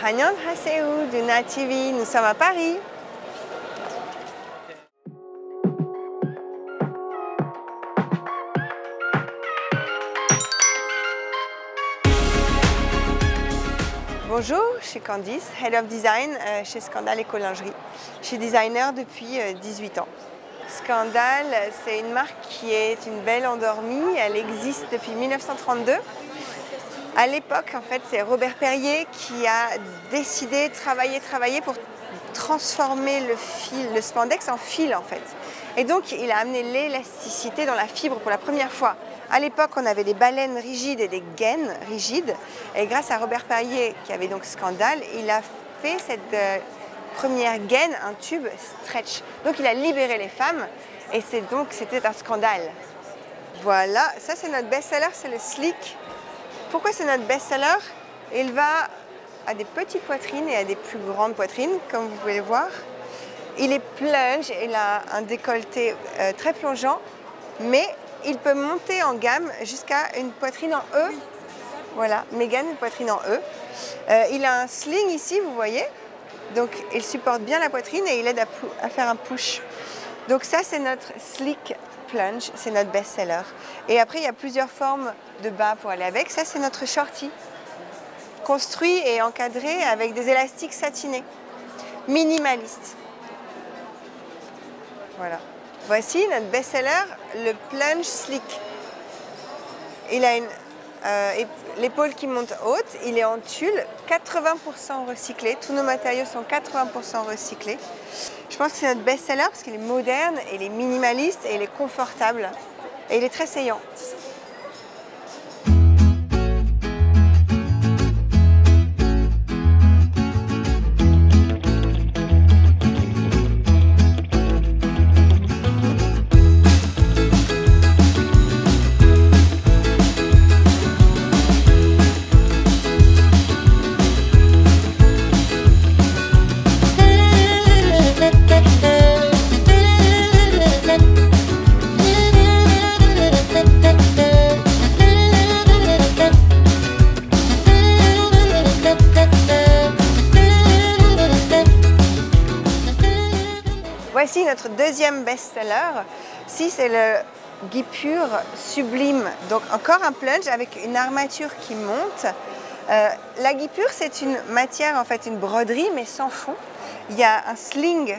Annyeonghaseyo de Na TV, nous sommes à Paris. Bonjour, je suis Candice, Head of Design chez Scandal Éco-Lingerie. Je suis designer depuis 18 ans. Scandal, c'est une marque qui est une belle endormie, elle existe depuis 1932. À l'époque, en fait, c'est Robert Perrier qui a décidé de travailler pour transformer le spandex en fil, en fait. Et donc, il a amené l'élasticité dans la fibre pour la première fois. À l'époque, on avait des baleines rigides et des gaines rigides. Et grâce à Robert Perrier, qui avait donc Scandal, il a fait cette première gaine, un tube stretch. Donc, il a libéré les femmes et c'était un scandale. Voilà, ça c'est notre best-seller, c'est le Sleek. Pourquoi c'est notre best-seller? Il va à des petites poitrines et à des plus grandes poitrines, comme vous pouvez le voir. Il est plunge, il a un décolleté très plongeant, mais il peut monter en gamme jusqu'à une poitrine en E. Voilà, Mégane, une poitrine en E. Il a un sling ici, vous voyez. Donc il supporte bien la poitrine et il aide à faire un push. Donc ça, c'est notre Sleek Plunge, c'est notre best-seller. Et après, il y a plusieurs formes de bas pour aller avec. Ça, c'est notre shorty, construit et encadré avec des élastiques satinés, minimaliste. Voilà. Voici notre best-seller, le Plunge Sleek. Il a l'épaule qui monte haute, il est en tulle, 80% recyclé. Tous nos matériaux sont 80% recyclés. Je pense que c'est notre best-seller parce qu'il est moderne, il est minimaliste et il est confortable. Et il est très saillant. Voici notre deuxième best-seller. Ici, c'est le Guipure Sublime. Donc encore un plunge avec une armature qui monte. La Guipure, c'est une matière, en fait, une broderie, mais sans fond. Il y a un sling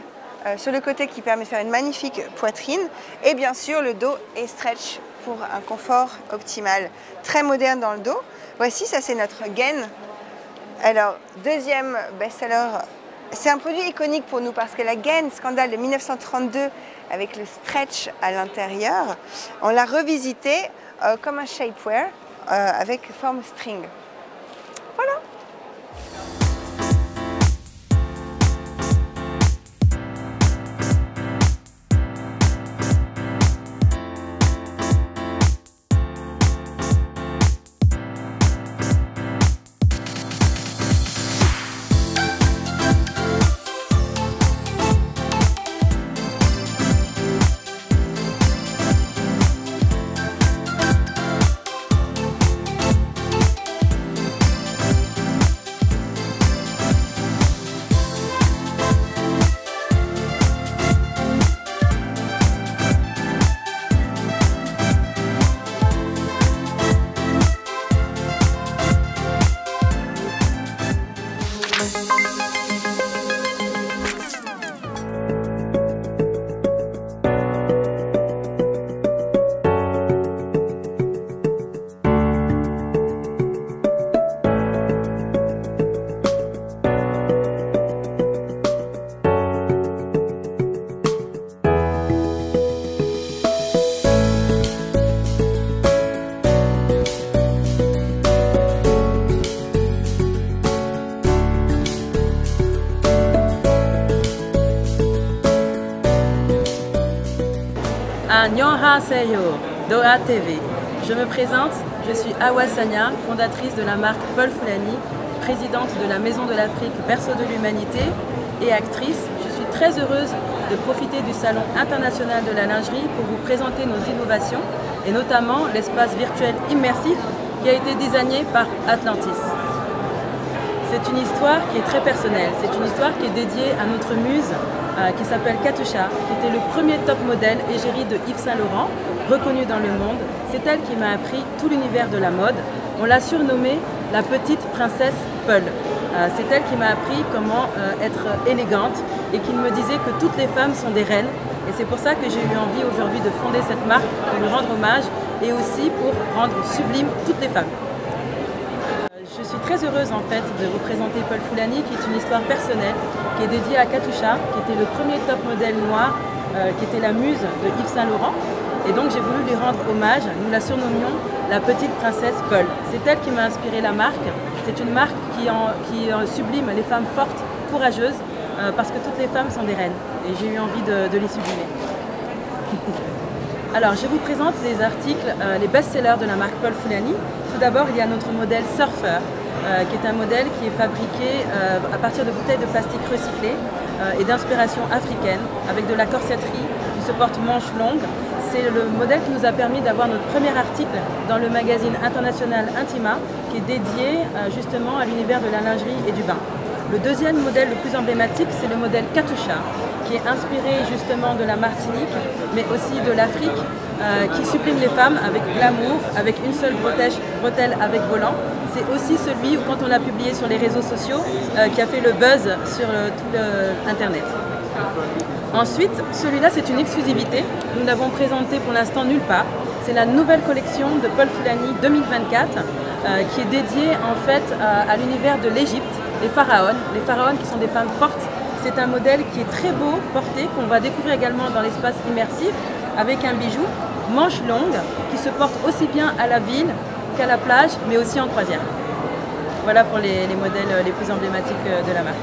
sur le côté qui permet de faire une magnifique poitrine. Et bien sûr, le dos est stretch pour un confort optimal. Très moderne dans le dos. Voici, ça c'est notre gaine. Alors, deuxième best-seller. C'est un produit iconique pour nous parce que la gaine Scandal de 1932 avec le stretch à l'intérieur, on l'a revisité comme un shapewear avec forme string. Voilà. Annyeonghaseyo, Doha TV. Je me présente, je suis Awa Sagna, fondatrice de la marque Paul Foulani, présidente de la Maison de l'Afrique Berceau de l'Humanité et actrice. Je suis très heureuse de profiter du Salon international de la lingerie pour vous présenter nos innovations et notamment l'espace virtuel immersif qui a été designé par Atlantis. C'est une histoire qui est très personnelle, c'est une histoire qui est dédiée à notre muse qui s'appelle Katusha, qui était le premier top modèle égérie de Yves Saint Laurent, reconnue dans le monde. C'est elle qui m'a appris tout l'univers de la mode. On l'a surnommée la petite princesse Pearl. C'est elle qui m'a appris comment être élégante et qui me disait que toutes les femmes sont des reines. Et c'est pour ça que j'ai eu envie aujourd'hui de fonder cette marque pour lui rendre hommage et aussi pour rendre sublime toutes les femmes. Je suis très heureuse en fait de vous présenter Paul Foulani, qui est une histoire personnelle, qui est dédiée à Katusha, qui était le premier top modèle noir, qui était la muse de Yves Saint Laurent. Et donc j'ai voulu lui rendre hommage. Nous la surnommions la petite princesse Pearl. C'est elle qui m'a inspiré la marque. C'est une marque qui sublime les femmes fortes, courageuses, parce que toutes les femmes sont des reines. Et j'ai eu envie de les sublimer. Alors, je vous présente les articles, les best-sellers de la marque Paul Foulani. Tout d'abord, il y a notre modèle Surfer, qui est un modèle qui est fabriqué à partir de bouteilles de plastique recyclées et d'inspiration africaine, avec de la corsetterie, du support manche longue. C'est le modèle qui nous a permis d'avoir notre premier article dans le magazine international Intima, qui est dédié justement à l'univers de la lingerie et du bain. Le deuxième modèle le plus emblématique, c'est le modèle Katusha, qui est inspiré justement de la Martinique, mais aussi de l'Afrique, qui sublime les femmes avec glamour, avec une seule bretelle avec volant. C'est aussi celui où, quand on l'a publié sur les réseaux sociaux, qui a fait le buzz sur tout Internet. Ensuite, celui-là, c'est une exclusivité. Nous l'avons présenté pour l'instant nulle part. C'est la nouvelle collection de Paul Foulani 2024, qui est dédiée en fait à l'univers de l'Égypte, les pharaons qui sont des femmes fortes. C'est un modèle qui est très beau, porté, qu'on va découvrir également dans l'espace immersif, avec un bijou manche longue qui se porte aussi bien à la ville qu'à la plage, mais aussi en croisière. Voilà pour les modèles les plus emblématiques de la marque.